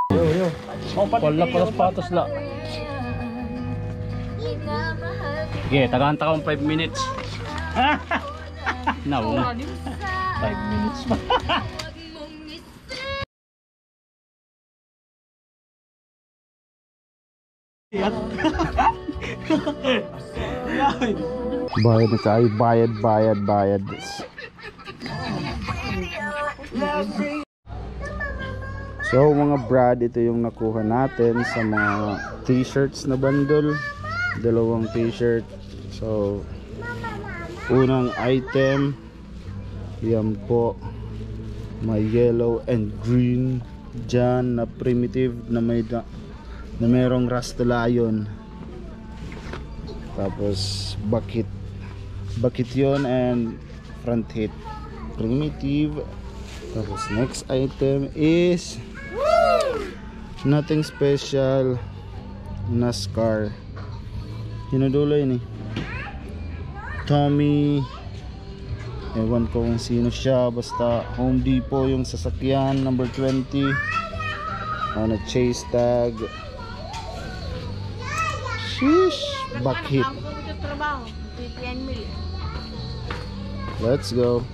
Wala palas patos la. Sige, tagahanta ka 5 minutes. No. 5 minutes pa. Bayad na tayo, bayad. So mga brad, ito yung nakuha natin sa mga t-shirts na bundle. 2 t-shirt. So unang item, yan po, may yellow and green dyan na primitive na merong Rasta Lion. Tapos bakit yon and front hit primitive. Tapos next item is nothing special, NASCAR. Hinuduloy ni Tommy, ewan ko kung sino siya, basta Home Depot yung sasakyan, number 20 on a chase tag. Sheesh, back hit. Let's go.